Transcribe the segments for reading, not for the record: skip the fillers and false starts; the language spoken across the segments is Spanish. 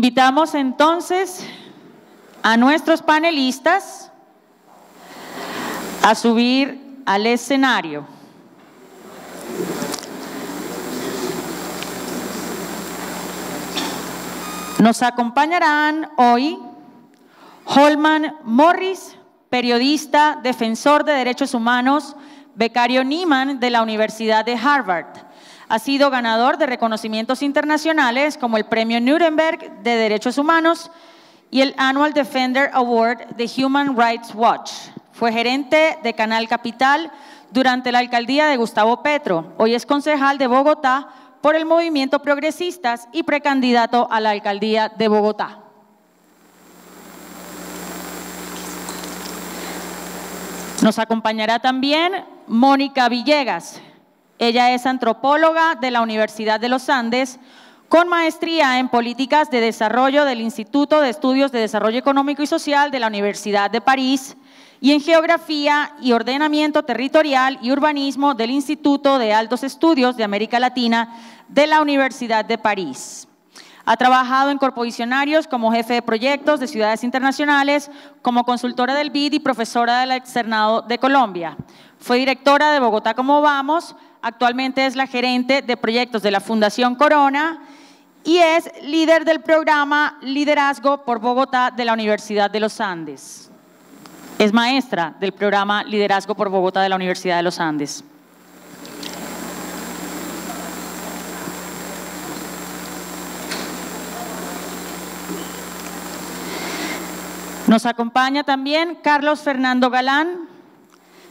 Invitamos entonces a nuestros panelistas a subir al escenario. Nos acompañarán hoy Holman Morris, periodista, defensor de derechos humanos, becario Nieman de la Universidad de Harvard. Ha sido ganador de reconocimientos internacionales como el Premio Nuremberg de Derechos Humanos y el Annual Defender Award de Human Rights Watch. Fue gerente de Canal Capital durante la alcaldía de Gustavo Petro. Hoy es concejal de Bogotá por el Movimiento Progresistas y precandidato a la alcaldía de Bogotá. Nos acompañará también Mónica Villegas. Ella es antropóloga de la Universidad de los Andes, con maestría en Políticas de Desarrollo del Instituto de Estudios de Desarrollo Económico y Social de la Universidad de París y en Geografía y Ordenamiento Territorial y Urbanismo del Instituto de Altos Estudios de América Latina de la Universidad de París. Ha trabajado en corpovisionarios como jefe de proyectos de ciudades internacionales, como consultora del BID y profesora del Externado de Colombia. Fue directora de Bogotá Como Vamos, actualmente es la gerente de proyectos de la Fundación Corona y es líder del programa Liderazgo por Bogotá de la Universidad de los Andes. Es maestra del programa Liderazgo por Bogotá de la Universidad de los Andes. Nos acompaña también Carlos Fernando Galán.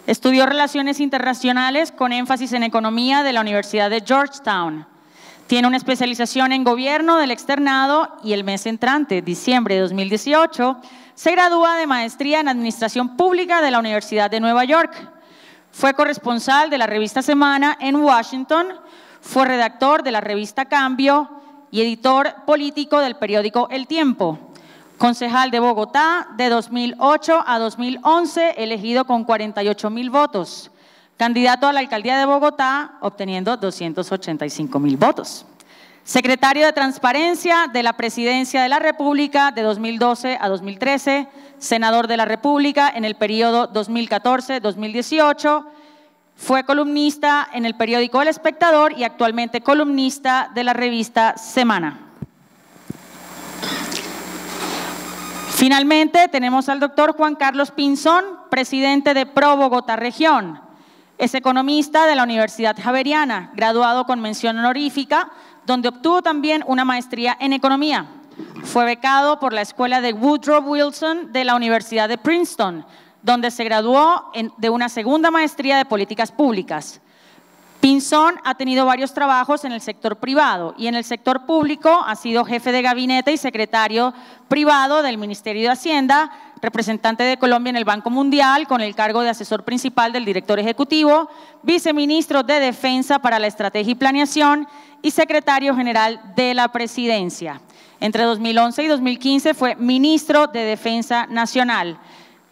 Estudió Relaciones Internacionales con énfasis en Economía de la Universidad de Georgetown. Tiene una especialización en Gobierno del Externado y el mes entrante, diciembre de 2018, se gradúa de Maestría en Administración Pública de la Universidad de Nueva York. Fue corresponsal de la revista Semana en Washington, fue redactor de la revista Cambio y editor político del periódico El Tiempo. Concejal de Bogotá de 2008 a 2011, elegido con 48.000 votos. Candidato a la alcaldía de Bogotá, obteniendo 285.000 votos. Secretario de Transparencia de la Presidencia de la República de 2012 a 2013. Senador de la República en el periodo 2014-2018. Fue columnista en el periódico El Espectador y actualmente columnista de la revista Semana. Finalmente, tenemos al doctor Juan Carlos Pinzón, presidente de Pro Bogotá Región. Es economista de la Universidad Javeriana, graduado con mención honorífica, donde obtuvo también una maestría en economía. Fue becado por la Escuela de Woodrow Wilson de la Universidad de Princeton, donde se graduó de una segunda maestría de políticas públicas. Pinzón ha tenido varios trabajos en el sector privado y en el sector público ha sido jefe de gabinete y secretario privado del Ministerio de Hacienda, representante de Colombia en el Banco Mundial con el cargo de asesor principal del director ejecutivo, viceministro de Defensa para la Estrategia y Planeación y secretario general de la Presidencia. Entre 2011 y 2015 fue ministro de Defensa Nacional.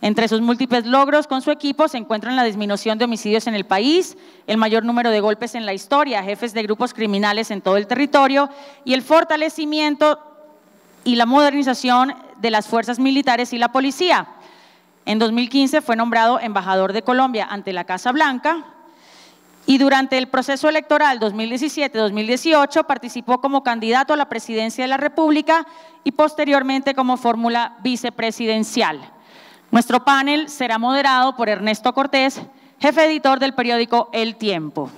Entre sus múltiples logros con su equipo se encuentran la disminución de homicidios en el país, el mayor número de golpes en la historia, jefes de grupos criminales en todo el territorio y el fortalecimiento y la modernización de las fuerzas militares y la policía. En 2015 fue nombrado embajador de Colombia ante la Casa Blanca y durante el proceso electoral 2017-2018 participó como candidato a la presidencia de la República y posteriormente como fórmula vicepresidencial. Nuestro panel será moderado por Ernesto Cortés, jefe editor del periódico El Tiempo.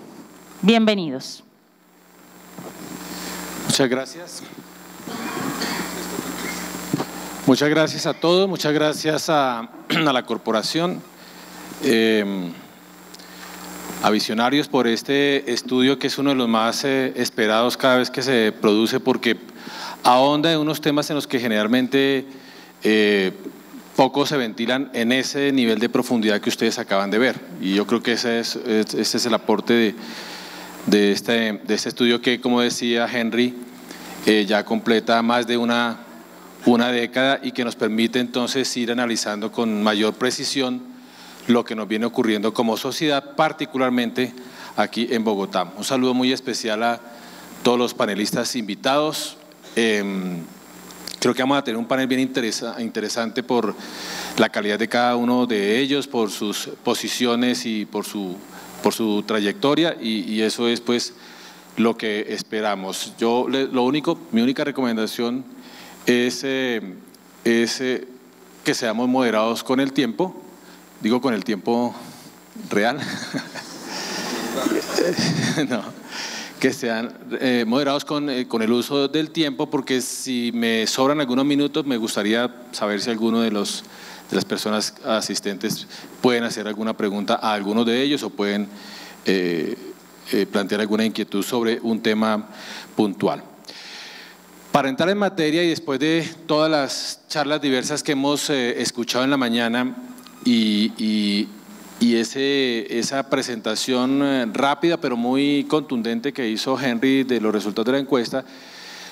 Bienvenidos. Muchas gracias. Muchas gracias a todos, muchas gracias a la corporación, a Visionarios por este estudio que es uno de los más esperados cada vez que se produce porque ahonda en unos temas en los que generalmente pocos se ventilan en ese nivel de profundidad que ustedes acaban de ver. Y yo creo que ese es el aporte de este estudio que, como decía Henry, ya completa más de una década y que nos permite entonces ir analizando con mayor precisión lo que nos viene ocurriendo como sociedad, particularmente aquí en Bogotá. Un saludo muy especial a todos los panelistas invitados. Creo que vamos a tener un panel bien interesante por la calidad de cada uno de ellos, por sus posiciones y por su trayectoria, y eso es pues lo que esperamos. Mi única recomendación es que seamos moderados con el tiempo, digo con el tiempo real, no, que sean moderados con el uso del tiempo, porque si me sobran algunos minutos me gustaría saber si alguno de las personas asistentes pueden hacer alguna pregunta a alguno de ellos o pueden plantear alguna inquietud sobre un tema puntual. Para entrar en materia y después de todas las charlas diversas que hemos escuchado en la mañana y esa presentación rápida pero muy contundente que hizo Henry de los resultados de la encuesta,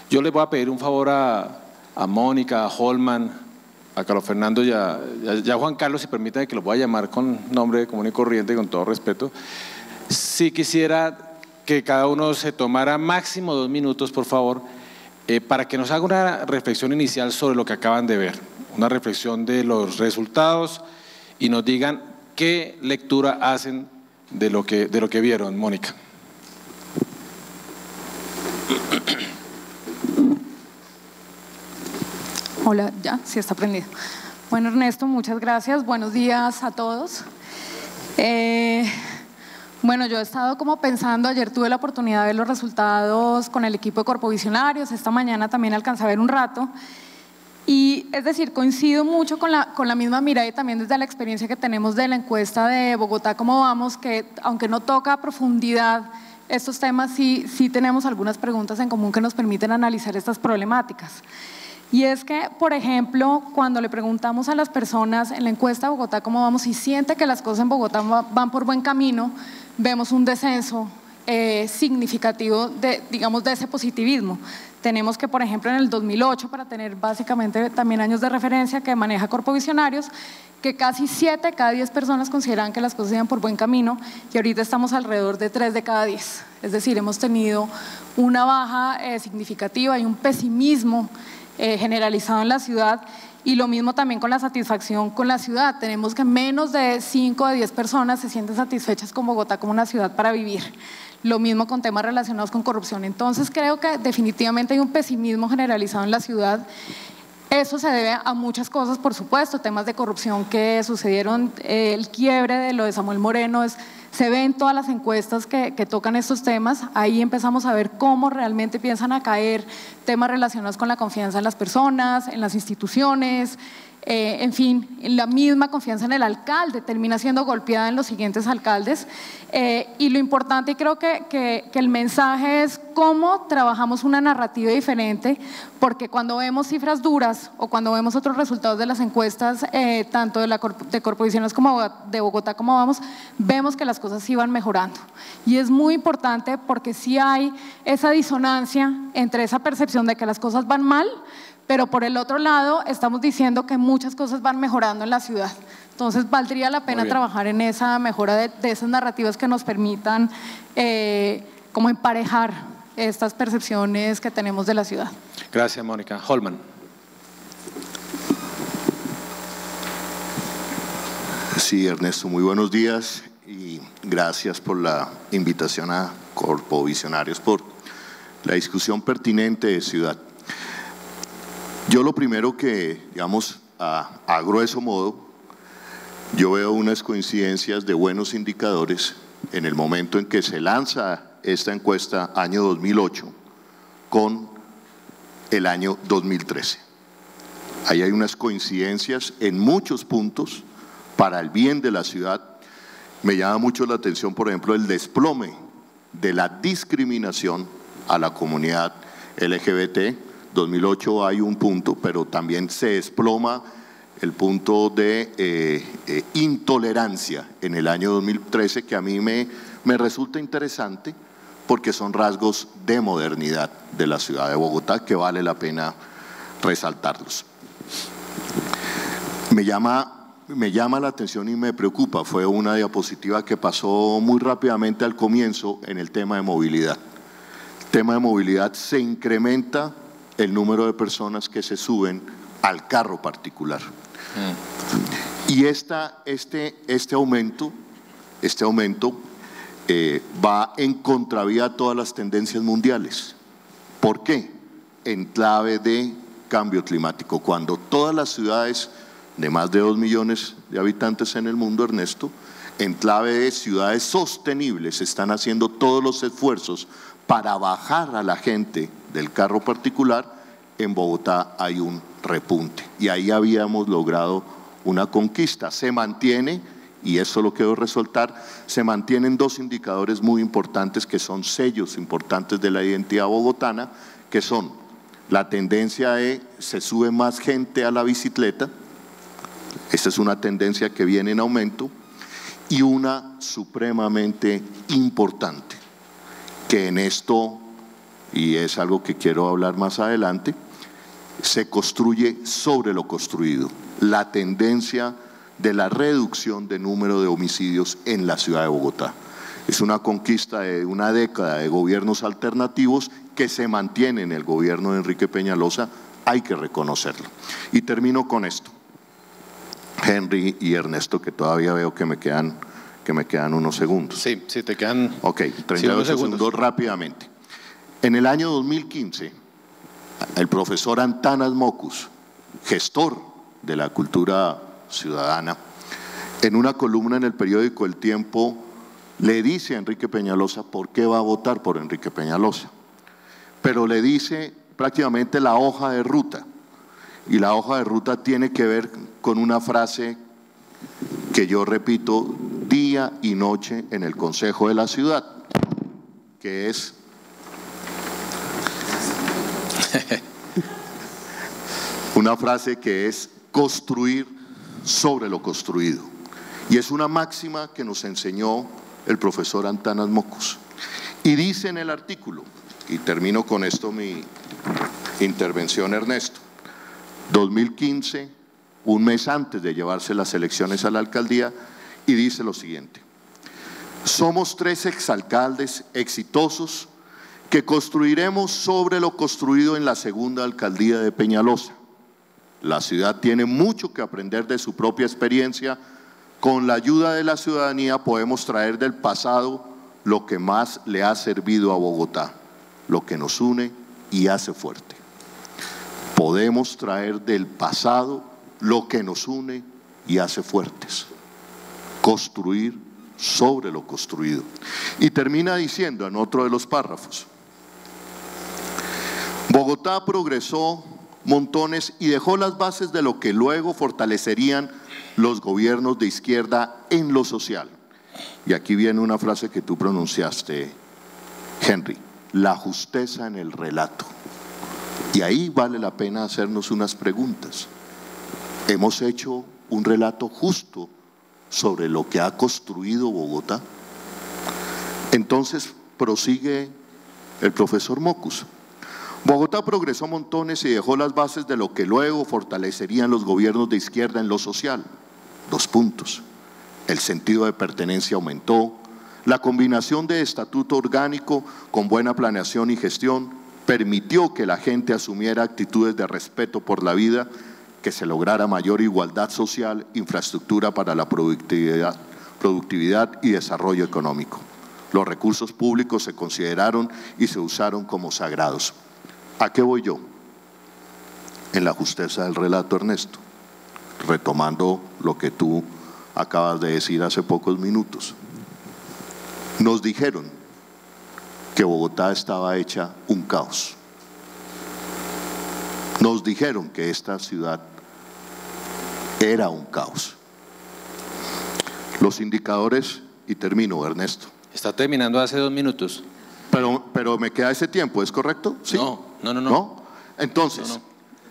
yo les voy a pedir un favor a Mónica, a Holman, a Carlos Fernando y a Juan Carlos, si permiten que los voy a llamar con nombre común y corriente, con todo respeto. Si quisiera que cada uno se tomara máximo 2 minutos, por favor, para que nos haga una reflexión inicial sobre lo que acaban de ver, una reflexión de los resultados y nos digan qué lectura hacen de lo que vieron. Mónica. Hola, ya, sí está prendido. Bueno, Ernesto, muchas gracias. Buenos días a todos. Bueno, yo he estado como pensando, ayer tuve la oportunidad de ver los resultados con el equipo de Corpovisionarios, esta mañana también alcancé a ver un rato, y es decir, coincido mucho con la misma mirada y también desde la experiencia que tenemos de la encuesta de Bogotá Cómo Vamos, que aunque no toca a profundidad estos temas, sí tenemos algunas preguntas en común que nos permiten analizar estas problemáticas. Y es que, por ejemplo, cuando le preguntamos a las personas en la encuesta de Bogotá Cómo Vamos si siente que las cosas en Bogotá van por buen camino, vemos un descenso significativo de ese positivismo. Tenemos que, por ejemplo, en el 2008, para tener básicamente también años de referencia que maneja Corpovisionarios, que casi 7 de cada 10 personas consideran que las cosas iban por buen camino, y ahorita estamos alrededor de 3 de cada 10. Es decir, hemos tenido una baja significativa y un pesimismo generalizado en la ciudad, y lo mismo también con la satisfacción con la ciudad. Tenemos que menos de 5 de 10 personas se sienten satisfechas con Bogotá como una ciudad para vivir. Lo mismo con temas relacionados con corrupción. Entonces creo que definitivamente hay un pesimismo generalizado en la ciudad. Eso se debe a muchas cosas, por supuesto, temas de corrupción que sucedieron, el quiebre de lo de Samuel Moreno, se ve en todas las encuestas que tocan estos temas. Ahí empezamos a ver cómo realmente empiezan a caer temas relacionados con la confianza en las personas, en las instituciones, en fin, la misma confianza en el alcalde termina siendo golpeada en los siguientes alcaldes, y lo importante, y creo que el mensaje es cómo trabajamos una narrativa diferente, porque cuando vemos cifras duras o cuando vemos otros resultados de las encuestas, tanto de Corpovisiones como de Bogotá Cómo Vamos, vemos que las cosas sí van mejorando, y es muy importante porque sí hay esa disonancia entre esa percepción de que las cosas van mal, pero por el otro lado estamos diciendo que muchas cosas van mejorando en la ciudad. Entonces valdría la pena trabajar en esa mejora de esas narrativas que nos permitan como emparejar estas percepciones que tenemos de la ciudad. Gracias, Mónica. Holman. Sí, Ernesto, muy buenos días y gracias por la invitación a Corpovisionarios, por la discusión pertinente de ciudad. Yo lo primero que, digamos, a grueso modo, yo veo unas coincidencias de buenos indicadores en el momento en que se lanza esta encuesta año 2008 con el año 2013. Ahí hay unas coincidencias en muchos puntos para el bien de la ciudad. Me llama mucho la atención, por ejemplo, el desplome de la discriminación a la comunidad LGBT. 2008 hay un punto, pero también se desploma el punto de intolerancia en el año 2013, que a mí me resulta interesante porque son rasgos de modernidad de la ciudad de Bogotá que vale la pena resaltarlos. Me llama la atención y me preocupa, fue una diapositiva que pasó muy rápidamente al comienzo en el tema de movilidad. El tema de movilidad se incrementa el número de personas que se suben al carro particular. Y este aumento va en contravía a todas las tendencias mundiales. ¿Por qué? En clave de cambio climático. Cuando todas las ciudades de más de 2 millones de habitantes en el mundo, Ernesto, en clave de ciudades sostenibles, están haciendo todos los esfuerzos para bajar a la gente del carro particular, en Bogotá hay un repunte. Y ahí habíamos logrado una conquista. Se mantiene, y eso lo quiero resaltar, se mantienen 2 indicadores muy importantes que son sellos importantes de la identidad bogotana, que son la tendencia de se sube más gente a la bicicleta, esta es una tendencia que viene en aumento, y una supremamente importante, que en esto, y es algo que quiero hablar más adelante, se construye sobre lo construido, la tendencia de la reducción de número de homicidios en la ciudad de Bogotá. Es una conquista de una década de gobiernos alternativos que se mantiene en el gobierno de Enrique Peñalosa, hay que reconocerlo. Y termino con esto. Henry y Ernesto, que todavía veo que me quedan unos segundos. Sí, te quedan. Ok, 32 segundos rápidamente. En el año 2015, el profesor Antanas Mockus, gestor de la cultura ciudadana, en una columna en el periódico El Tiempo, le dice a Enrique Peñalosa por qué va a votar por Enrique Peñalosa, pero le dice prácticamente la hoja de ruta, y la hoja de ruta tiene que ver con una frase que yo repito día y noche en el Consejo de la Ciudad, que es una frase que es construir sobre lo construido, y es una máxima que nos enseñó el profesor Antanas Mockus, y dice en el artículo, y termino con esto mi intervención, Ernesto, 2015, un mes antes de llevarse las elecciones a la alcaldía, y dice lo siguiente: somos 3 exalcaldes exitosos que construiremos sobre lo construido en la segunda alcaldía de Peñalosa. La ciudad tiene mucho que aprender de su propia experiencia. Con la ayuda de la ciudadanía podemos traer del pasado lo que más le ha servido a Bogotá, lo que nos une y hace fuerte. Podemos traer del pasado lo que nos une y hace fuertes. Construir sobre lo construido. Y termina diciendo en otro de los párrafos: Bogotá progresó montones y dejó las bases de lo que luego fortalecerían los gobiernos de izquierda en lo social. Y aquí viene una frase que tú pronunciaste, Henry: la justeza en el relato. Y ahí vale la pena hacernos unas preguntas. ¿Hemos hecho un relato justo sobre lo que ha construido Bogotá? Entonces prosigue el profesor Mockus: Bogotá progresó montones y dejó las bases de lo que luego fortalecerían los gobiernos de izquierda en lo social. 2 puntos. El sentido de pertenencia aumentó, la combinación de estatuto orgánico con buena planeación y gestión permitió que la gente asumiera actitudes de respeto por la vida, que se lograra mayor igualdad social, infraestructura para la productividad y desarrollo económico. Los recursos públicos se consideraron y se usaron como sagrados. ¿A qué voy yo? En la justeza del relato, Ernesto, retomando lo que tú acabas de decir hace pocos minutos. Nos dijeron que Bogotá estaba hecha un caos. Nos dijeron que esta ciudad era un caos. Los indicadores, y termino, Ernesto. Está terminando hace 2 minutos. Pero me queda ese tiempo, ¿es correcto? ¿Sí? No. Entonces, no.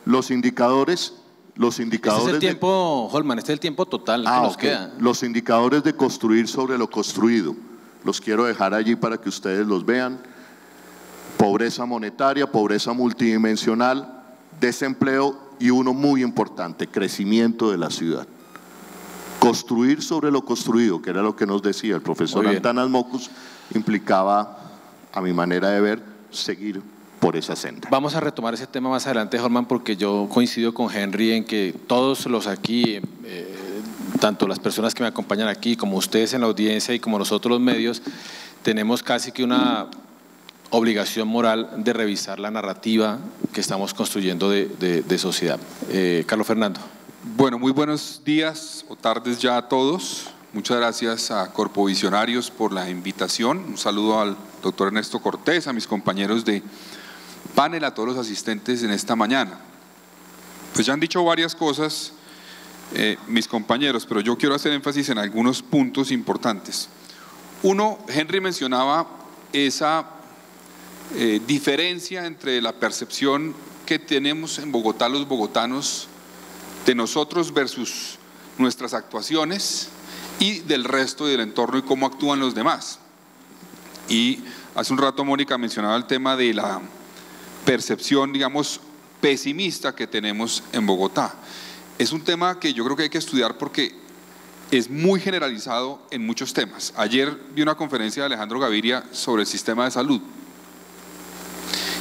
Los indicadores Este es el tiempo, Holman, este es el tiempo total que nos queda. Los indicadores de construir sobre lo construido, los quiero dejar allí para que ustedes los vean. Pobreza monetaria, pobreza multidimensional, desempleo y uno muy importante, crecimiento de la ciudad. Construir sobre lo construido, que era lo que nos decía el profesor Antanas Mockus, implicaba, a mi manera de ver, seguir por esa senda. Vamos a retomar ese tema más adelante, Holman, porque yo coincido con Henry en que todos los aquí, tanto las personas que me acompañan aquí, como ustedes en la audiencia y como nosotros los medios, tenemos casi que una obligación moral de revisar la narrativa que estamos construyendo de sociedad. Carlos Fernando. Bueno, muy buenos días o tardes ya a todos. Muchas gracias a Corpovisionarios por la invitación. Un saludo al doctor Ernesto Cortés, a mis compañeros de panel, a todos los asistentes en esta mañana. Pues ya han dicho varias cosas mis compañeros, pero yo quiero hacer énfasis en algunos puntos importantes. Uno, Henry mencionaba esa diferencia entre la percepción que tenemos en Bogotá los bogotanos de nosotros versus nuestras actuaciones y del resto del entorno y cómo actúan los demás. Y hace un rato Mónica mencionaba el tema de la percepción, digamos, pesimista que tenemos en Bogotá. Es un tema que yo creo que hay que estudiar porque es muy generalizado en muchos temas. Ayer vi una conferencia de Alejandro Gaviria sobre el sistema de salud.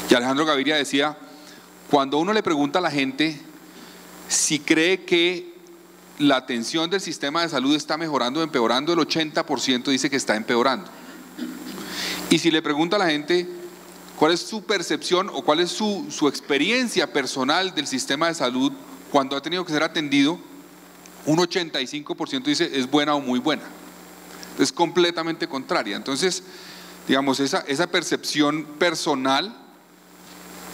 Y Alejandro Gaviria decía, cuando uno le pregunta a la gente si cree que la atención del sistema de salud está mejorando o empeorando, el 80% dice que está empeorando. Y si le pregunta a la gente cuál es su percepción o cuál es su experiencia personal del sistema de salud cuando ha tenido que ser atendido, un 85% dice es buena o muy buena. Es completamente contraria. Entonces, digamos, esa percepción personal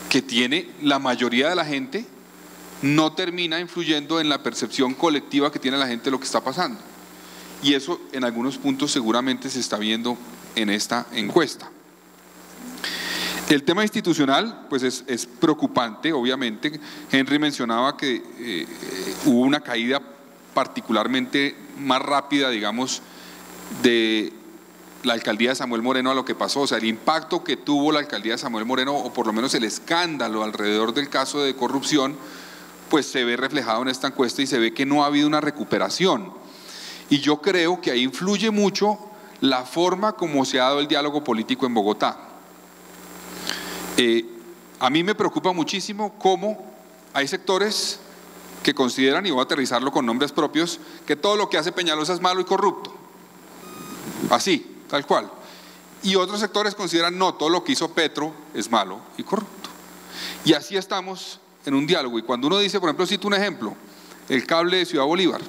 que tiene la mayoría de la gente no termina influyendo en la percepción colectiva que tiene la gente de lo que está pasando. Y eso en algunos puntos seguramente se está viendo en esta encuesta. El tema institucional pues es preocupante, obviamente. Henry mencionaba que hubo una caída particularmente más rápida, digamos, de la alcaldía de Samuel Moreno a lo que pasó. O sea, el impacto que tuvo la alcaldía de Samuel Moreno, o por lo menos el escándalo alrededor del caso de corrupción, pues se ve reflejado en esta encuesta y se ve que no ha habido una recuperación. Y yo creo que ahí influye mucho la forma como se ha dado el diálogo político en Bogotá. A mí me preocupa muchísimo cómo hay sectores que consideran, y voy a aterrizarlo con nombres propios, que todo lo que hace Peñalosa es malo y corrupto. Así, tal cual. Y otros sectores consideran, no, todo lo que hizo Petro es malo y corrupto. Y así estamos en un diálogo. Y cuando uno dice, por ejemplo, cito un ejemplo, el cable de Ciudad Bolívar.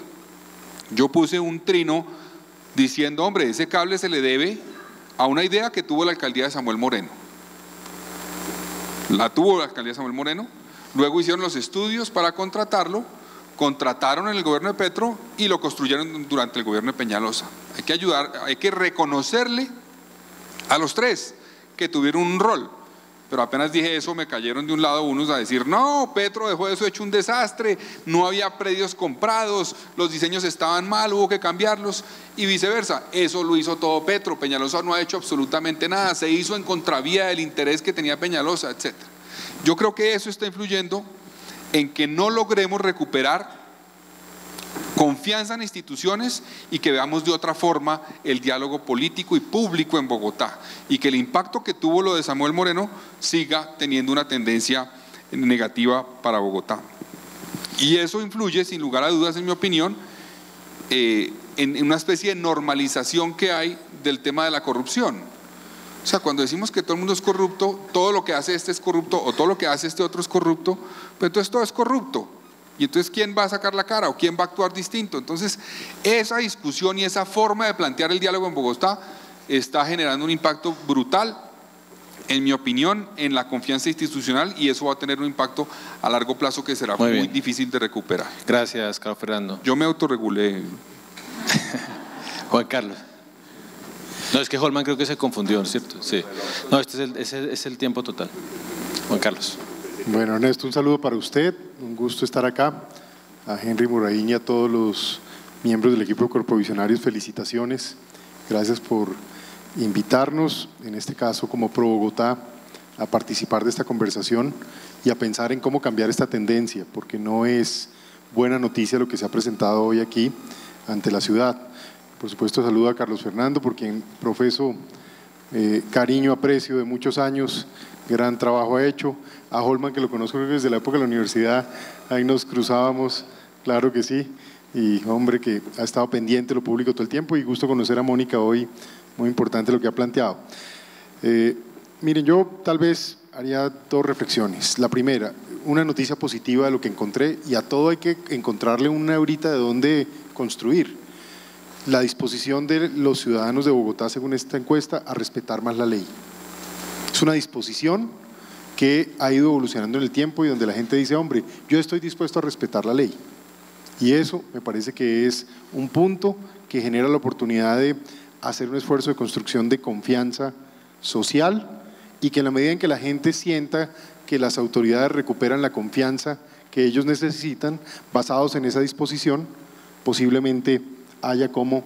Yo puse un trino diciendo, hombre, ese cable se le debe a una idea que tuvo la alcaldía de Samuel Moreno. La tuvo la alcaldía de Samuel Moreno, luego hicieron los estudios para contratarlo, contrataron en el gobierno de Petro y lo construyeron durante el gobierno de Peñalosa. Hay que ayudar, hay que reconocerle a los tres que tuvieron un rol. Pero apenas dije eso, me cayeron de un lado unos a decir, no, Petro dejó eso hecho un desastre, no había predios comprados, los diseños estaban mal, hubo que cambiarlos, y viceversa. Eso lo hizo todo Petro, Peñalosa no ha hecho absolutamente nada, se hizo en contravía del interés que tenía Peñalosa, etc. Yo creo que eso está influyendo en que no logremos recuperar confianza en instituciones y que veamos de otra forma el diálogo político y público en Bogotá, y que el impacto que tuvo lo de Samuel Moreno siga teniendo una tendencia negativa para Bogotá. Y eso influye, sin lugar a dudas, en mi opinión, en una especie de normalización que hay del tema de la corrupción. O sea, cuando decimos que todo el mundo es corrupto, todo lo que hace este es corrupto o todo lo que hace este otro es corrupto, pues entonces todo es corrupto. Y entonces, ¿quién va a sacar la cara o quién va a actuar distinto? Entonces, esa discusión y esa forma de plantear el diálogo en Bogotá está generando un impacto brutal, en mi opinión, en la confianza institucional, y eso va a tener un impacto a largo plazo que será muy difícil de recuperar. Gracias, Carlos Fernando. Yo me autorregulé. Juan Carlos. No, es que Holman creo que se confundió, ¿cierto? Sí. No, este es el tiempo total. Juan Carlos. Bueno, Ernesto, un saludo para usted, un gusto estar acá. A Henry Muraín y a todos los miembros del equipo de Corpovisionarios, felicitaciones. Gracias por invitarnos, en este caso como Pro Bogotá, a participar de esta conversación y a pensar en cómo cambiar esta tendencia, porque no es buena noticia lo que se ha presentado hoy aquí ante la ciudad. Por supuesto, saludo a Carlos Fernando, por quien profeso cariño, aprecio de muchos años gran trabajo ha hecho. A Holman, que lo conozco desde la época de la universidad, ahí nos cruzábamos, claro que sí, y hombre que ha estado pendiente de lo público todo el tiempo, y gusto conocer a Mónica hoy, muy importante lo que ha planteado. Miren, yo tal vez haría dos reflexiones. La primera, una noticia positiva de lo que encontré, y a todo hay que encontrarle una horita de dónde construir. La disposición de los ciudadanos de Bogotá, según esta encuesta, a respetar más la ley. Es una disposición que ha ido evolucionando en el tiempo y donde la gente dice, hombre, yo estoy dispuesto a respetar la ley. Y eso me parece que es un punto que genera la oportunidad de hacer un esfuerzo de construcción de confianza social, y que en la medida en que la gente sienta que las autoridades recuperan la confianza que ellos necesitan, basados en esa disposición, posiblemente haya como,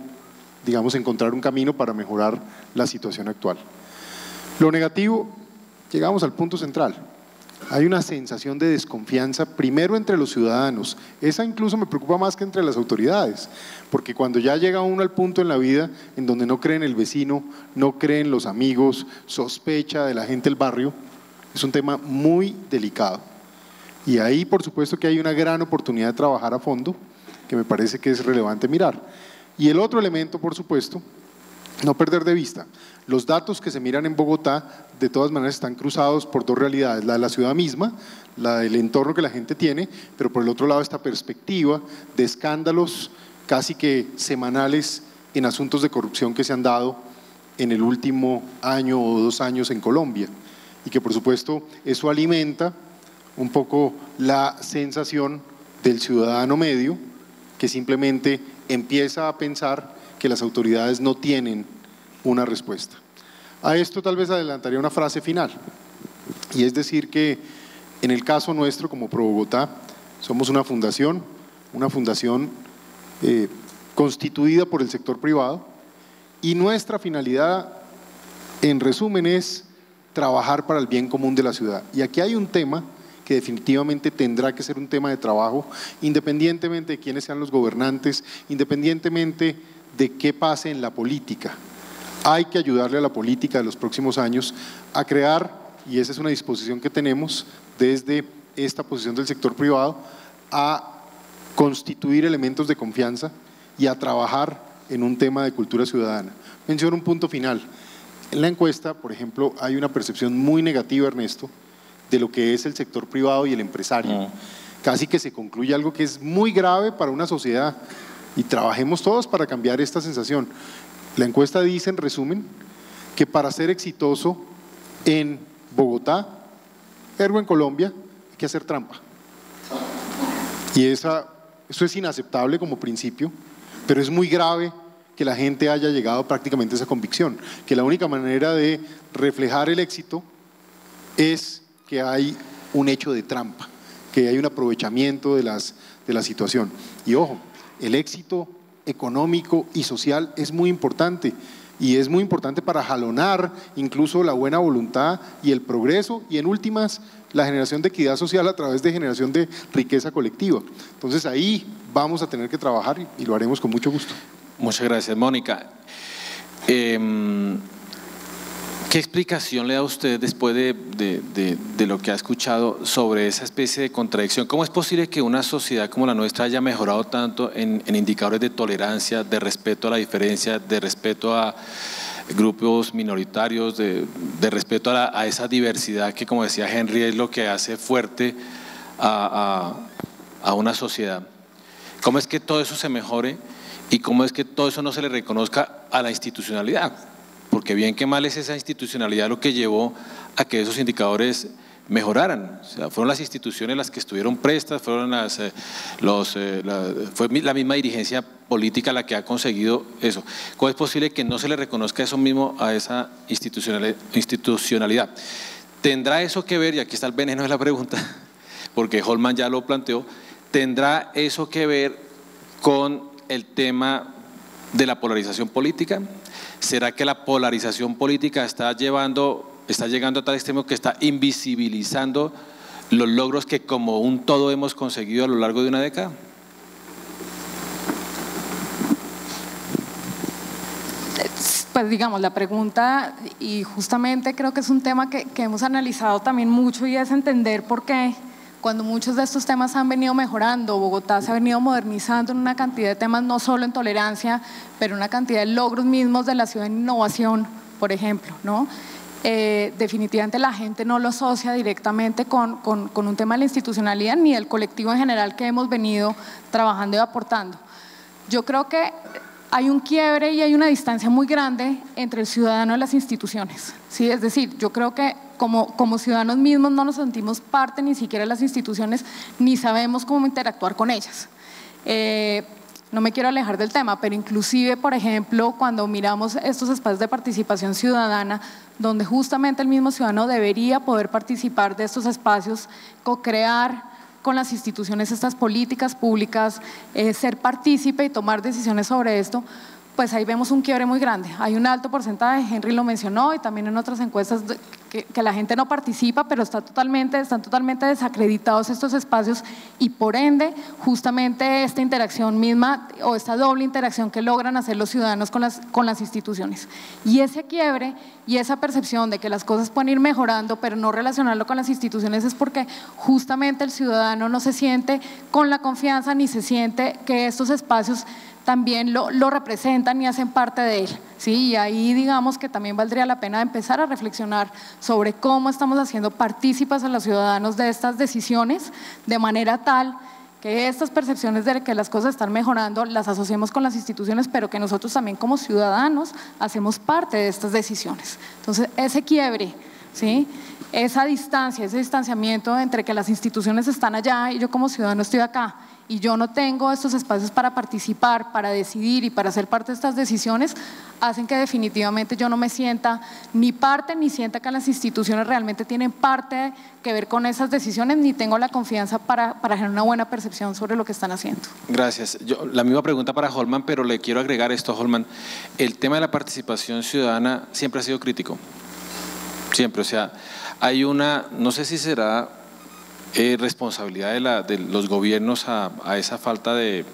digamos, encontrar un camino para mejorar la situación actual. Lo negativo, llegamos al punto central. Hay una sensación de desconfianza, primero entre los ciudadanos. Esa incluso me preocupa más que entre las autoridades, porque cuando ya llega uno al punto en la vida en donde no cree en el vecino, no cree en los amigos, sospecha de la gente del barrio, es un tema muy delicado. Y ahí, por supuesto, que hay una gran oportunidad de trabajar a fondo, que me parece que es relevante mirar. Y el otro elemento, por supuesto, no perder de vista, los datos que se miran en Bogotá de todas maneras están cruzados por dos realidades, la de la ciudad misma, la del entorno que la gente tiene, pero por el otro lado esta perspectiva de escándalos casi que semanales en asuntos de corrupción que se han dado en el último año o 2 años en Colombia, y que por supuesto eso alimenta un poco la sensación del ciudadano medio, que simplemente empieza a pensar que las autoridades no tienen una respuesta. A esto tal vez adelantaría una frase final, y es decir que en el caso nuestro como Pro Bogotá somos una fundación constituida por el sector privado, y nuestra finalidad en resumen es trabajar para el bien común de la ciudad. Y aquí hay un tema que definitivamente tendrá que ser un tema de trabajo, independientemente de quiénes sean los gobernantes, independientemente de qué pase en la política. Hay que ayudarle a la política de los próximos años a crear, y esa es una disposición que tenemos desde esta posición del sector privado, a constituir elementos de confianza y a trabajar en un tema de cultura ciudadana. Menciono un punto final. En la encuesta, por ejemplo, hay una percepción muy negativa, Ernesto, de lo que es el sector privado y el empresario. Casi que se concluye algo que es muy grave para una sociedad, y trabajemos todos para cambiar esta sensación. La encuesta dice, en resumen, que para ser exitoso en Bogotá, ergo en Colombia, hay que hacer trampa. Y eso es inaceptable como principio, pero es muy grave que la gente haya llegado prácticamente a esa convicción, que la única manera de reflejar el éxito es que hay un hecho de trampa, que hay un aprovechamiento de la situación. Y ojo, el éxito económico y social es muy importante, y es muy importante para jalonar incluso la buena voluntad y el progreso, y en últimas la generación de equidad social a través de generación de riqueza colectiva. Entonces ahí vamos a tener que trabajar, y lo haremos con mucho gusto. Muchas gracias, Mónica. ¿Qué explicación le da usted después de lo que ha escuchado sobre esa especie de contradicción? ¿Cómo es posible que una sociedad como la nuestra haya mejorado tanto en indicadores de tolerancia, de respeto a la diferencia, de respeto a grupos minoritarios, de respeto a esa diversidad que, como decía Henry, es lo que hace fuerte a una sociedad? ¿Cómo es que todo eso se mejore y cómo es que todo eso no se le reconozca a la institucionalidad? Porque bien que mal es esa institucionalidad lo que llevó a que esos indicadores mejoraran. O sea, fueron las instituciones las que estuvieron prestas, fueron fue la misma dirigencia política la que ha conseguido eso. ¿Cómo es posible que no se le reconozca eso mismo a esa institucionalidad? ¿Tendrá eso que ver, y aquí está el veneno de la pregunta, porque Holman ya lo planteó, tendrá eso que ver con el tema de la polarización política? ¿Será que la polarización política está llegando a tal extremo que está invisibilizando los logros que como un todo hemos conseguido a lo largo de una década? pues digamos, la pregunta, y justamente creo que es un tema que hemos analizado también mucho, y es entender por qué cuando muchos de estos temas han venido mejorando, Bogotá se ha venido modernizando en una cantidad de temas, no solo en tolerancia, pero una cantidad de logros mismos de la ciudad en innovación, por ejemplo, ¿no? Definitivamente la gente no lo asocia directamente con un tema de la institucionalidad ni del colectivo en general que hemos venido trabajando y aportando. Yo creo que hay un quiebre y hay una distancia muy grande entre el ciudadano y las instituciones, ¿sí? Es decir, yo creo que como ciudadanos mismos no nos sentimos parte ni siquiera de las instituciones, ni sabemos cómo interactuar con ellas. No me quiero alejar del tema, pero inclusive, por ejemplo, cuando miramos estos espacios de participación ciudadana, donde justamente el mismo ciudadano debería poder participar de estos espacios, co-crear con las instituciones estas políticas públicas, ser partícipe y tomar decisiones sobre esto, pues ahí vemos un quiebre muy grande. Hay un alto porcentaje, Henry lo mencionó, y también en otras encuestas que la gente no participa, pero están totalmente desacreditados estos espacios, y por ende justamente esta interacción misma o esta doble interacción que logran hacer los ciudadanos con las instituciones. Y ese quiebre y esa percepción de que las cosas pueden ir mejorando, pero no relacionarlo con las instituciones, es porque justamente el ciudadano no se siente con la confianza ni se siente que estos espacios también lo representan y hacen parte de él, ¿sí? Y ahí digamos que también valdría la pena empezar a reflexionar sobre cómo estamos haciendo partícipes a los ciudadanos de estas decisiones, de manera tal que estas percepciones de que las cosas están mejorando las asociemos con las instituciones, pero que nosotros también como ciudadanos hacemos parte de estas decisiones. Entonces, ese quiebre, ¿sí? Esa distancia, ese distanciamiento entre que las instituciones están allá y yo como ciudadano estoy acá, y yo no tengo estos espacios para participar, para decidir y para ser parte de estas decisiones, hacen que definitivamente yo no me sienta ni parte, ni sienta que las instituciones realmente tienen parte que ver con esas decisiones, ni tengo la confianza para generar una buena percepción sobre lo que están haciendo. Gracias. La misma pregunta para Holman, pero le quiero agregar esto, Holman. El tema de la participación ciudadana siempre ha sido crítico. Siempre, o sea, hay una, no sé si será responsabilidad de los gobiernos a esa falta de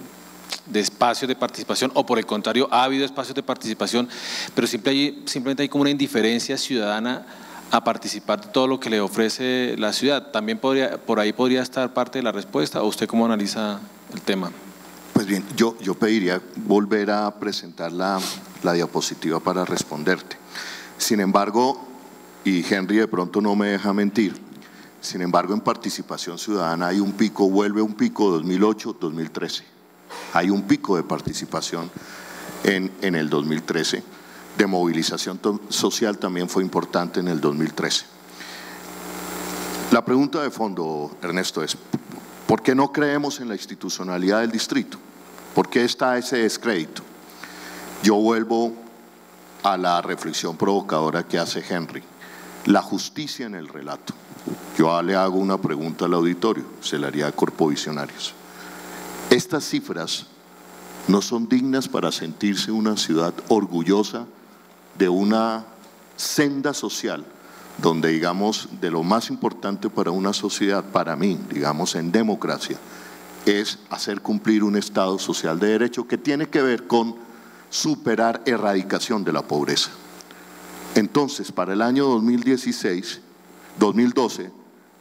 espacios de participación, o por el contrario ha habido espacios de participación, pero simplemente hay como una indiferencia ciudadana a participar de todo lo que le ofrece la ciudad. También por ahí podría estar parte de la respuesta, ¿o usted cómo analiza el tema? Pues bien, yo pediría volver a presentar la diapositiva para responderte. Sin embargo, y Henry de pronto no me deja mentir, sin embargo, en participación ciudadana hay un pico, vuelve un pico 2008-2013. Hay un pico de participación en el 2013. De movilización social también fue importante en el 2013. La pregunta de fondo, Ernesto, es ¿por qué no creemos en la institucionalidad del distrito? ¿Por qué está ese descrédito? Yo vuelvo a la reflexión provocadora que hace Henry. La justicia en el relato. Yo le hago una pregunta al auditorio, se la haría a Corpovisionarios. Estas cifras no son dignas para sentirse una ciudad orgullosa de una senda social donde, digamos, de lo más importante para una sociedad, para mí, digamos, en democracia, es hacer cumplir un Estado social de derecho que tiene que ver con superar erradicación de la pobreza. Entonces, para el año 2012,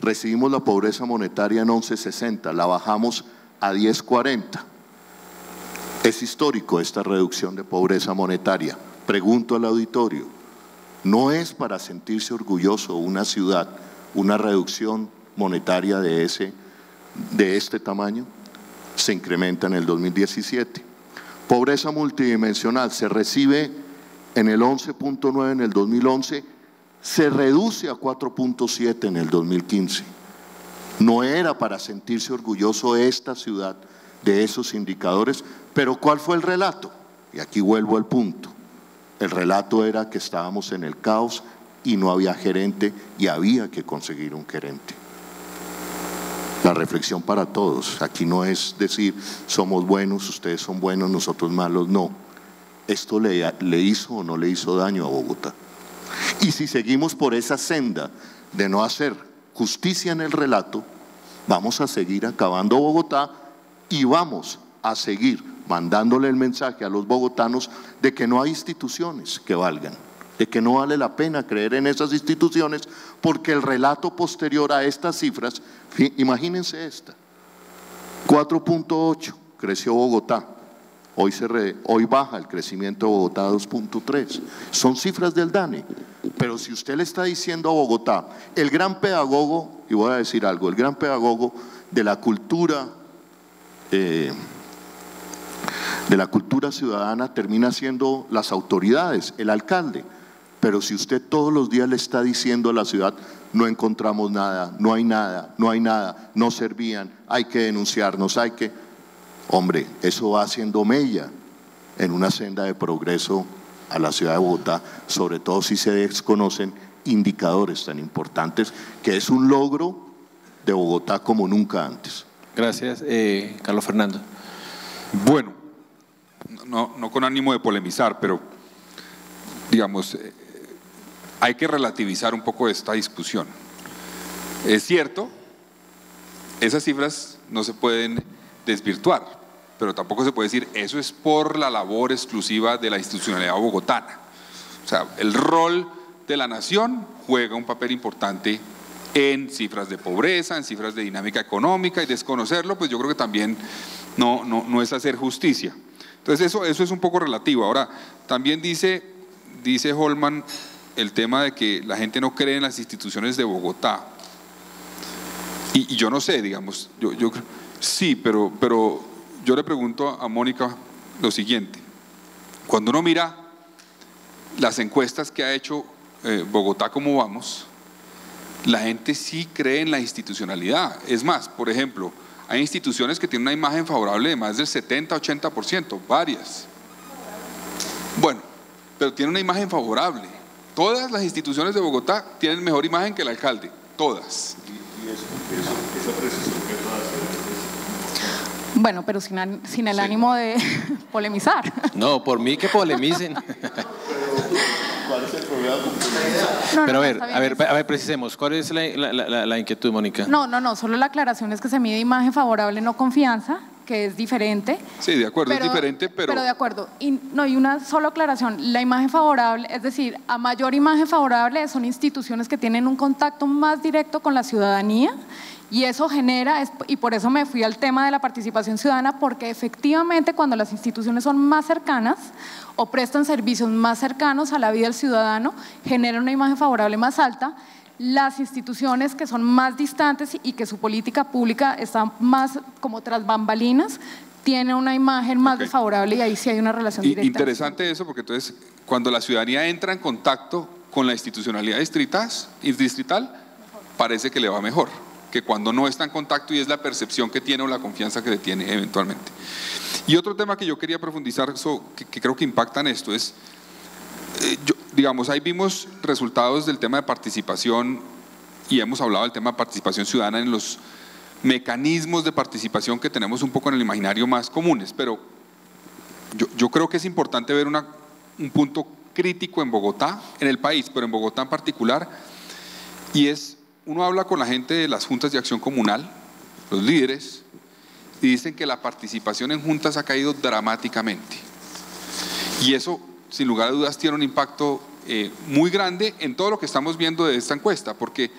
recibimos la pobreza monetaria en 11.60, la bajamos a 10.40. Es histórico esta reducción de pobreza monetaria. Pregunto al auditorio, ¿no es para sentirse orgulloso una ciudad, una reducción monetaria de este tamaño? Se incrementa en el 2017. Pobreza multidimensional se recibe en el 11.9 en el 2011, se reduce a 4.7 en el 2015. No era para sentirse orgulloso esta ciudad de esos indicadores, pero ¿cuál fue el relato? Y aquí vuelvo al punto. El relato era que estábamos en el caos y no había gerente y había que conseguir un gerente. La reflexión para todos, aquí no es decir somos buenos, ustedes son buenos, nosotros malos, no. ¿Esto le hizo o no le hizo daño a Bogotá? Y si seguimos por esa senda de no hacer justicia en el relato, vamos a seguir acabando Bogotá y vamos a seguir mandándole el mensaje a los bogotanos de que no hay instituciones que valgan, de que no vale la pena creer en esas instituciones, porque el relato posterior a estas cifras, imagínense esta, 4.8 creció Bogotá, hoy baja el crecimiento de Bogotá a 2.3, son cifras del DANE, pero si usted le está diciendo a Bogotá, el gran pedagogo, y voy a decir algo, el gran pedagogo de la cultura ciudadana termina siendo las autoridades, el alcalde. Pero si usted todos los días le está diciendo a la ciudad, no encontramos nada, no hay nada, no hay nada, no servían, hay que denunciarnos, hombre, eso va haciendo mella en una senda de progreso a la ciudad de Bogotá, sobre todo si se desconocen indicadores tan importantes, que es un logro de Bogotá como nunca antes. Gracias. Carlos Fernando. Bueno, no con ánimo de polemizar, pero digamos, hay que relativizar un poco esta discusión. Es cierto, esas cifras no se pueden desvirtuar, pero tampoco se puede decir eso es por la labor exclusiva de la institucionalidad bogotana. O sea, el rol de la nación juega un papel importante en cifras de pobreza, en cifras de dinámica económica, y desconocerlo, pues yo creo que también no es hacer justicia. Entonces eso es un poco relativo. Ahora, también dice Holman el tema de que la gente no cree en las instituciones de Bogotá. Y yo no sé, digamos, yo sí, pero yo le pregunto a Mónica lo siguiente. Cuando uno mira las encuestas que ha hecho Bogotá, ¿cómo vamos?, la gente sí cree en la institucionalidad. Es más, por ejemplo, hay instituciones que tienen una imagen favorable de más del 70-80%, varias. Bueno, pero tienen una imagen favorable. Todas las instituciones de Bogotá tienen mejor imagen que el alcalde, todas. Bueno, pero sin el ánimo de polemizar. No, por mí que polemicen. ¿Cuál es el problema? Pero a ver, precisemos, ¿cuál es la inquietud, Mónica? No, solo la aclaración es que se mide imagen favorable, no confianza, que es diferente. Sí, de acuerdo, es diferente, pero de acuerdo, y una sola aclaración, la imagen favorable, es decir, a mayor imagen favorable son instituciones que tienen un contacto más directo con la ciudadanía, y eso genera, y por eso me fui al tema de la participación ciudadana, porque efectivamente cuando las instituciones son más cercanas o prestan servicios más cercanos a la vida del ciudadano, generan una imagen favorable más alta. Las instituciones que son más distantes y que su política pública está más como tras bambalinas, tienen una imagen más desfavorable, y ahí sí hay una relación directa. Interesante eso, porque entonces cuando la ciudadanía entra en contacto con la institucionalidad distrital, parece que le va mejor que cuando no está en contacto, y es la percepción que tiene o la confianza que le tiene eventualmente. Y otro tema que yo quería profundizar, que creo que impacta en esto, es, digamos, ahí vimos resultados del tema de participación, y hemos hablado del tema de participación ciudadana en los mecanismos de participación que tenemos un poco en el imaginario más comunes, pero yo creo que es importante ver un punto crítico en Bogotá, en el país, pero en Bogotá en particular, y es, uno habla con la gente de las juntas de acción comunal, los líderes, y dicen que la participación en juntas ha caído dramáticamente. Y eso, sin lugar a dudas, tiene un impacto muy grande en todo lo que estamos viendo de esta encuesta, porque,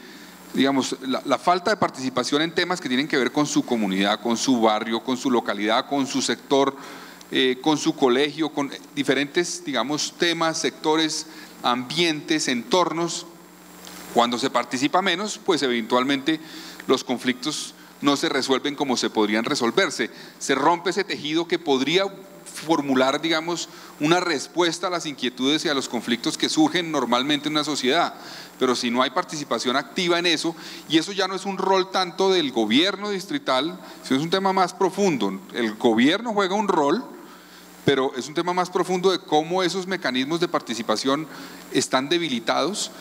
digamos, la falta de participación en temas que tienen que ver con su comunidad, con su barrio, con su localidad, con su sector, con su colegio, con diferentes, digamos, temas, sectores, ambientes, entornos. Cuando se participa menos, pues eventualmente los conflictos no se resuelven como se podrían resolverse. Se rompe ese tejido que podría formular, digamos, una respuesta a las inquietudes y a los conflictos que surgen normalmente en una sociedad. Pero si no hay participación activa en eso, y eso ya no es un rol tanto del gobierno distrital, sino es un tema más profundo. El gobierno juega un rol, pero es un tema más profundo de cómo esos mecanismos de participación están debilitados.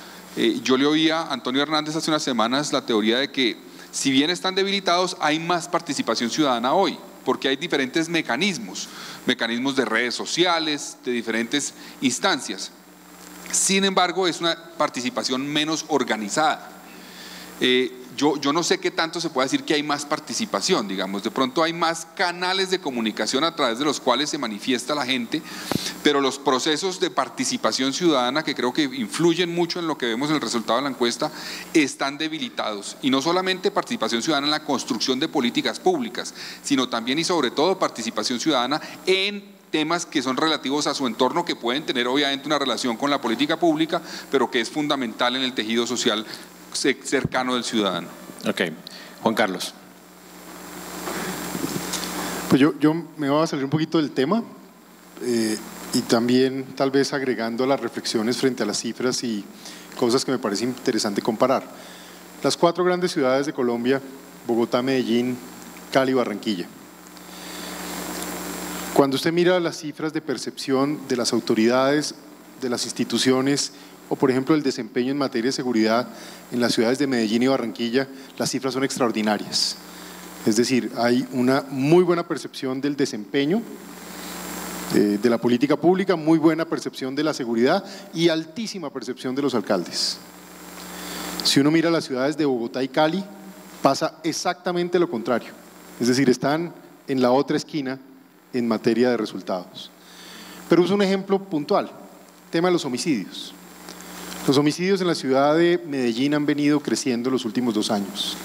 Yo le oí a Antonio Hernández hace unas semanas la teoría de que si bien están debilitados, hay más participación ciudadana hoy, porque hay diferentes mecanismos de redes sociales, de diferentes instancias. Sin embargo, es una participación menos organizada. yo no sé qué tanto se puede decir que hay más participación, digamos, de pronto hay más canales de comunicación a través de los cuales se manifiesta la gente, pero los procesos de participación ciudadana, que creo que influyen mucho en lo que vemos en el resultado de la encuesta, están debilitados. Y no solamente participación ciudadana en la construcción de políticas públicas, sino también y sobre todo participación ciudadana en temas que son relativos a su entorno, que pueden tener obviamente una relación con la política pública, pero que es fundamental en el tejido social cercano del ciudadano. Ok. Juan Carlos. Pues yo me voy a salir un poquito del tema y también tal vez agregando las reflexiones frente a las cifras y cosas que me parece interesante comparar. Las 4 grandes ciudades de Colombia, Bogotá, Medellín, Cali y Barranquilla. Cuando usted mira las cifras de percepción de las autoridades, de las instituciones, o por ejemplo el desempeño en materia de seguridad en las ciudades de Medellín y Barranquilla, las cifras son extraordinarias. Es decir, hay una muy buena percepción del desempeño de la política pública, muy buena percepción de la seguridad y altísima percepción de los alcaldes. Si uno mira las ciudades de Bogotá y Cali, pasa exactamente lo contrario. Es decir, están en la otra esquina en materia de resultados. Pero uso un ejemplo puntual, tema de los homicidios. Los homicidios en la ciudad de Medellín han venido creciendo los últimos 2 años.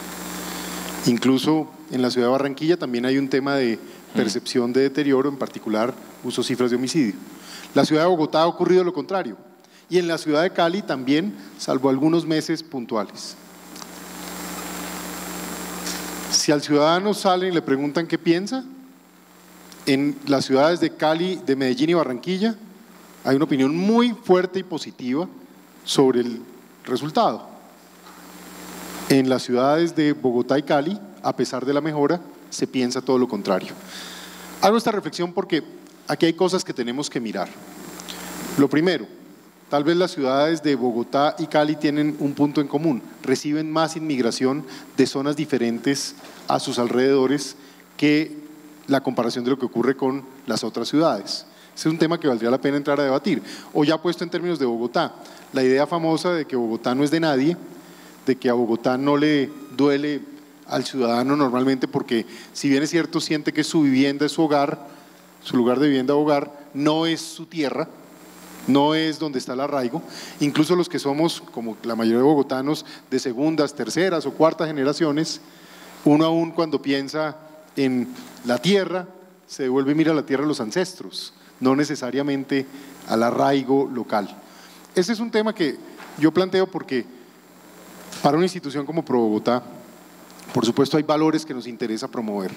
Incluso en la ciudad de Barranquilla también hay un tema de percepción de deterioro, en particular uso cifras de homicidio. La ciudad de Bogotá ha ocurrido lo contrario y en la ciudad de Cali también, salvo algunos meses puntuales. Si al ciudadano salen y le preguntan qué piensa, en las ciudades de Cali, de Medellín y Barranquilla hay una opinión muy fuerte y positiva sobre el resultado. En las ciudades de Bogotá y Cali, a pesar de la mejora, se piensa todo lo contrario. Hago esta reflexión porque aquí hay cosas que tenemos que mirar. Lo primero, tal vez las ciudades de Bogotá y Cali tienen un punto en común, reciben más inmigración de zonas diferentes a sus alrededores que la comparación de lo que ocurre con las otras ciudades. Ese es un tema que valdría la pena entrar a debatir. O ya puesto en términos de Bogotá, la idea famosa de que Bogotá no es de nadie, de que a Bogotá no le duele al ciudadano normalmente porque, si bien es cierto, siente que su vivienda es su hogar, su lugar de vivienda o hogar, no es su tierra, no es donde está el arraigo. Incluso los que somos, como la mayoría de bogotanos, de segundas, terceras o cuartas generaciones, uno aún cuando piensa en la tierra, se devuelve y mira la tierra de los ancestros, no necesariamente al arraigo local. Ese es un tema que yo planteo porque para una institución como ProBogotá, por supuesto hay valores que nos interesa promover.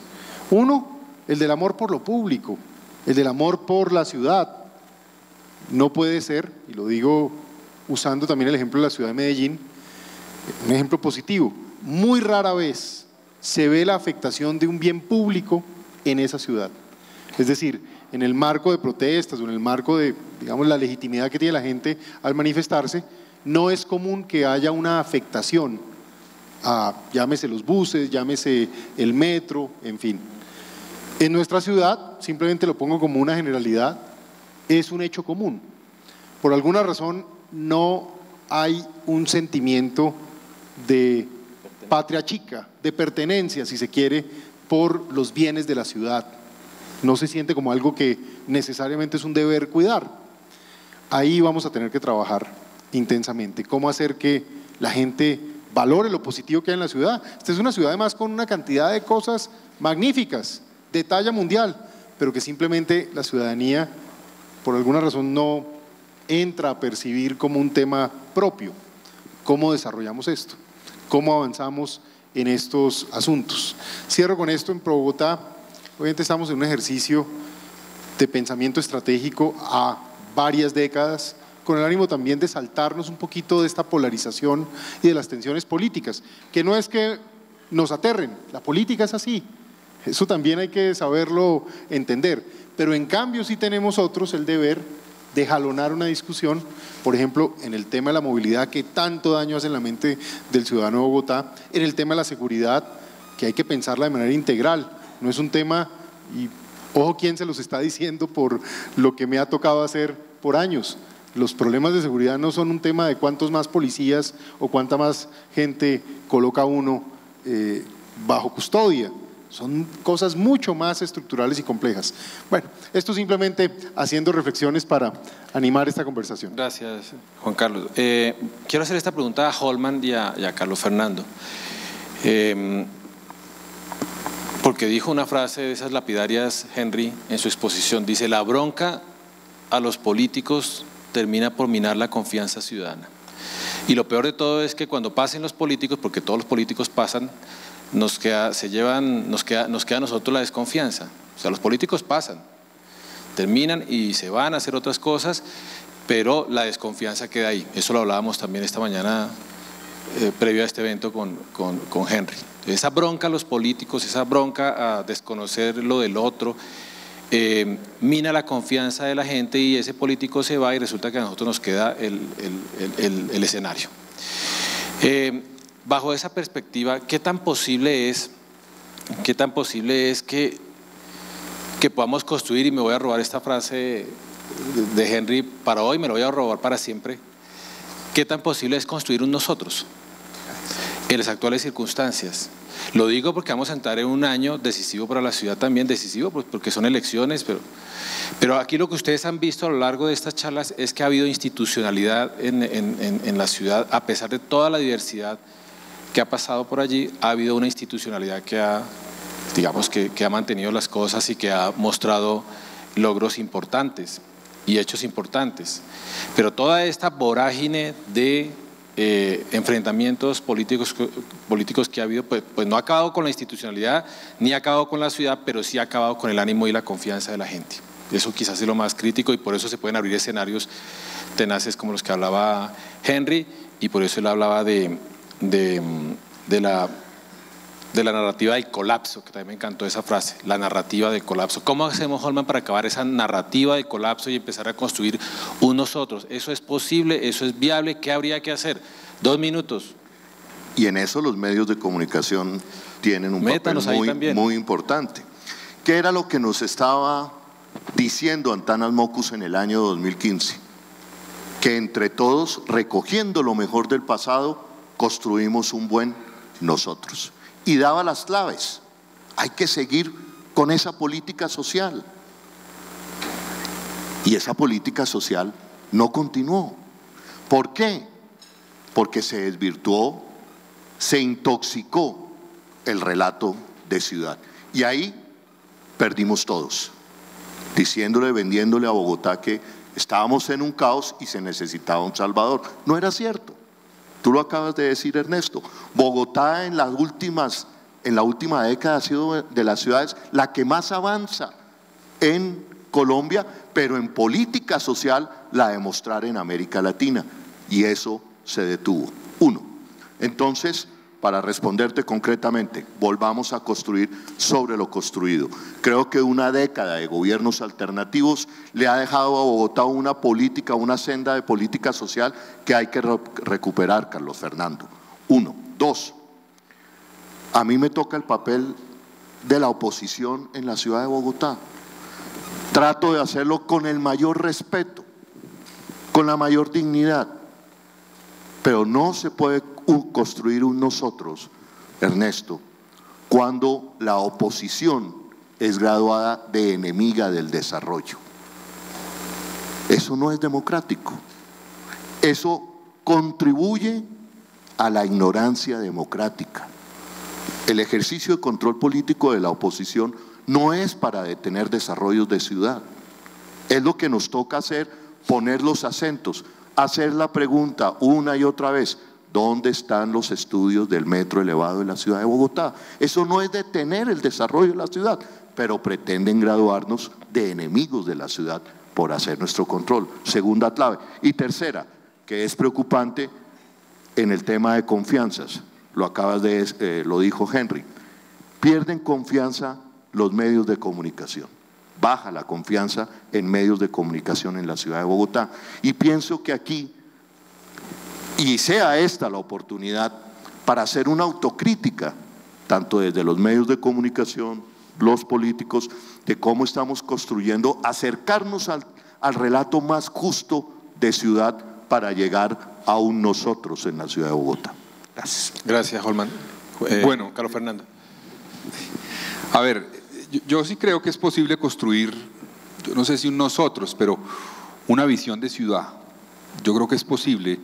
Uno, el del amor por lo público, el del amor por la ciudad. No puede ser, y lo digo usando también el ejemplo de la ciudad de Medellín, un ejemplo positivo, muy rara vez se ve la afectación de un bien público en esa ciudad. Es decir, en el marco de protestas o en el marco de, digamos, la legitimidad que tiene la gente al manifestarse, no es común que haya una afectación a, llámese los buses, llámese el metro, en fin. En nuestra ciudad, simplemente lo pongo como una generalidad, es un hecho común. Por alguna razón no hay un sentimiento de patria chica, de pertenencia, si se quiere, por los bienes de la ciudad. No se siente como algo que necesariamente es un deber cuidar. Ahí vamos a tener que trabajar intensamente. ¿Cómo hacer que la gente valore lo positivo que hay en la ciudad? Esta es una ciudad además con una cantidad de cosas magníficas, de talla mundial, pero que simplemente la ciudadanía, por alguna razón, no entra a percibir como un tema propio. ¿Cómo desarrollamos esto? ¿Cómo avanzamos en estos asuntos? Cierro con esto. En ProBogotá, obviamente estamos en un ejercicio de pensamiento estratégico a varias décadas, con el ánimo también de saltarnos un poquito de esta polarización y de las tensiones políticas, que no es que nos aterren, la política es así, eso también hay que saberlo entender, pero en cambio sí tenemos otros el deber de jalonar una discusión, por ejemplo, en el tema de la movilidad que tanto daño hace en la mente del ciudadano de Bogotá, en el tema de la seguridad, que hay que pensarla de manera integral, no es un tema, y ojo quién se los está diciendo por lo que me ha tocado hacer por años, Los problemas de seguridad no son un tema de cuántos más policías o cuánta más gente coloca uno bajo custodia. Son cosas mucho más estructurales y complejas. Bueno, esto simplemente haciendo reflexiones para animar esta conversación. Gracias, Juan Carlos. Quiero hacer esta pregunta a Holman y a Carlos Fernando. Porque dijo una frase de esas lapidarias, Henry, en su exposición. Dice, la bronca a los políticos termina por minar la confianza ciudadana. Y lo peor de todo es que cuando pasen los políticos, porque todos los políticos pasan, nos queda a nosotros la desconfianza. O sea, los políticos pasan, terminan y se van a hacer otras cosas, pero la desconfianza queda ahí. Eso lo hablábamos también esta mañana previo a este evento con Henry. Esa bronca a los políticos, esa bronca a desconocer lo del otro, mina la confianza de la gente y ese político se va y resulta que a nosotros nos queda el escenario. Bajo esa perspectiva, ¿qué tan posible es que podamos construir, y me voy a robar esta frase de Henry para hoy, me lo voy a robar para siempre, qué tan posible es construir un nosotros en las actuales circunstancias? Lo digo porque vamos a entrar en un año decisivo para la ciudad también, decisivo porque son elecciones, pero aquí lo que ustedes han visto a lo largo de estas charlas es que ha habido institucionalidad en la ciudad, a pesar de toda la diversidad que ha pasado por allí, ha habido una institucionalidad que ha mantenido las cosas y que ha mostrado logros importantes y hechos importantes. Pero toda esta vorágine de enfrentamientos políticos que ha habido, pues no ha acabado con la institucionalidad ni ha acabado con la ciudad, pero sí ha acabado con el ánimo y la confianza de la gente. Eso quizás es lo más crítico y por eso se pueden abrir escenarios tenaces como los que hablaba Henry, y por eso él hablaba de la narrativa del colapso, que también me encantó esa frase, la narrativa del colapso. ¿Cómo hacemos, Holman, para acabar esa narrativa del colapso y empezar a construir un nosotros? ¿Eso es posible? ¿Eso es viable? ¿Qué habría que hacer? 2 minutos. Y en eso los medios de comunicación tienen un papel muy importante. ¿Qué era lo que nos estaba diciendo Antanas Mockus en el año 2015? Que entre todos, recogiendo lo mejor del pasado, construimos un buen nosotros. Y daba las claves. Hay que seguir con esa política social. Y esa política social no continuó. ¿Por qué? Porque se desvirtuó, se intoxicó el relato de ciudad. Y ahí perdimos todos, vendiéndole a Bogotá que estábamos en un caos y se necesitaba un salvador. No era cierto. Tú lo acabas de decir, Ernesto. Bogotá en la última década ha sido de las ciudades la que más avanza en Colombia, pero en política social la de mostrar en América Latina. Y eso se detuvo. 1. Entonces, para responderte concretamente, volvamos a construir sobre lo construido. Creo que una década de gobiernos alternativos le ha dejado a Bogotá una política, una senda de política social que hay que recuperar, Carlos Fernando. 1. 2. A mí me toca el papel de la oposición en la ciudad de Bogotá. Trato de hacerlo con el mayor respeto, con la mayor dignidad, pero no se puede construir un nosotros, Ernesto, cuando la oposición es graduada de enemiga del desarrollo. Eso no es democrático. Eso contribuye a la ignorancia democrática. El ejercicio de control político de la oposición no es para detener desarrollos de ciudad. Es lo que nos toca hacer, poner los acentos, hacer la pregunta una y otra vez: ¿dónde están los estudios del metro elevado de la ciudad de Bogotá? Eso no es detener el desarrollo de la ciudad, pero pretenden graduarnos de enemigos de la ciudad por hacer nuestro control. Segunda clave. Y tercera, que es preocupante en el tema de confianzas, lo dijo Henry, pierden confianza los medios de comunicación. Baja la confianza en medios de comunicación en la ciudad de Bogotá. Y pienso que aquí, y sea esta la oportunidad para hacer una autocrítica, tanto desde los medios de comunicación, los políticos, de cómo estamos construyendo, acercarnos al relato más justo de ciudad para llegar a un nosotros en la ciudad de Bogotá. Gracias. Gracias, Holman. Bueno, Carlos Fernando. A ver, yo sí creo que es posible construir, yo no sé si un nosotros, pero una visión de ciudad. Yo creo que es posible.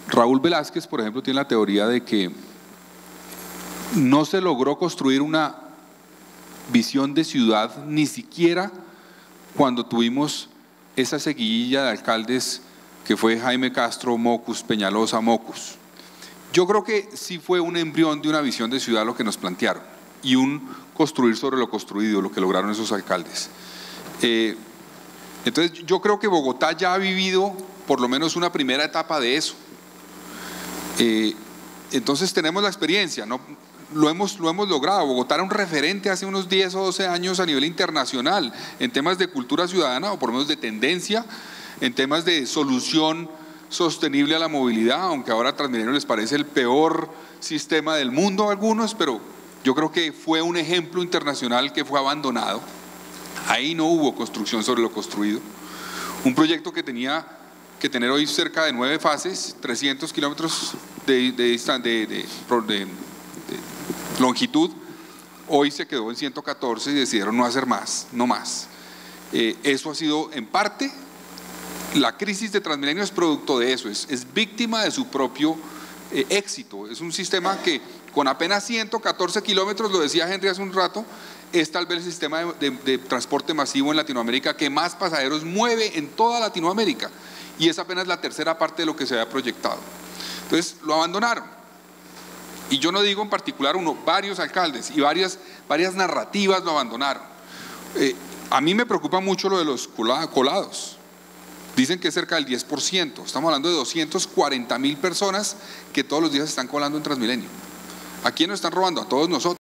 Raúl Velázquez, por ejemplo, tiene la teoría de que no se logró construir una visión de ciudad ni siquiera cuando tuvimos esa seguidilla de alcaldes que fue Jaime Castro, Mocus, Peñalosa, Mocus. Yo creo que sí fue un embrión de una visión de ciudad lo que nos plantearon y un construir sobre lo construido, lo que lograron esos alcaldes. Entonces yo creo que Bogotá ya ha vivido por lo menos una primera etapa de eso. Entonces tenemos la experiencia, ¿no? Lo hemos logrado. Bogotá era un referente hace unos 10 o 12 años a nivel internacional en temas de cultura ciudadana, o por lo menos de tendencia, en temas de solución sostenible a la movilidad, aunque ahora a Transmilenio les parece el peor sistema del mundo a algunos, pero yo creo que fue un ejemplo internacional que fue abandonado. Ahí no hubo construcción sobre lo construido. Un proyecto que tenía que tener hoy cerca de 9 fases, 300 kilómetros de longitud, hoy se quedó en 114 y decidieron no hacer más, no más. Eso ha sido en parte, la crisis de Transmilenio es producto de eso, es víctima de su propio éxito. Es un sistema que con apenas 114 kilómetros, lo decía Henry hace un rato, es tal vez el sistema de transporte masivo en Latinoamérica que más pasajeros mueve en toda Latinoamérica, y es apenas la tercera parte de lo que se había proyectado. Entonces lo abandonaron, y yo no digo en particular uno, varios alcaldes y varias narrativas lo abandonaron. A mí me preocupa mucho lo de los colados. Dicen que es cerca del 10%, estamos hablando de 240.000 personas que todos los días están colando en Transmilenio. ¿A quién nos están robando? A todos nosotros.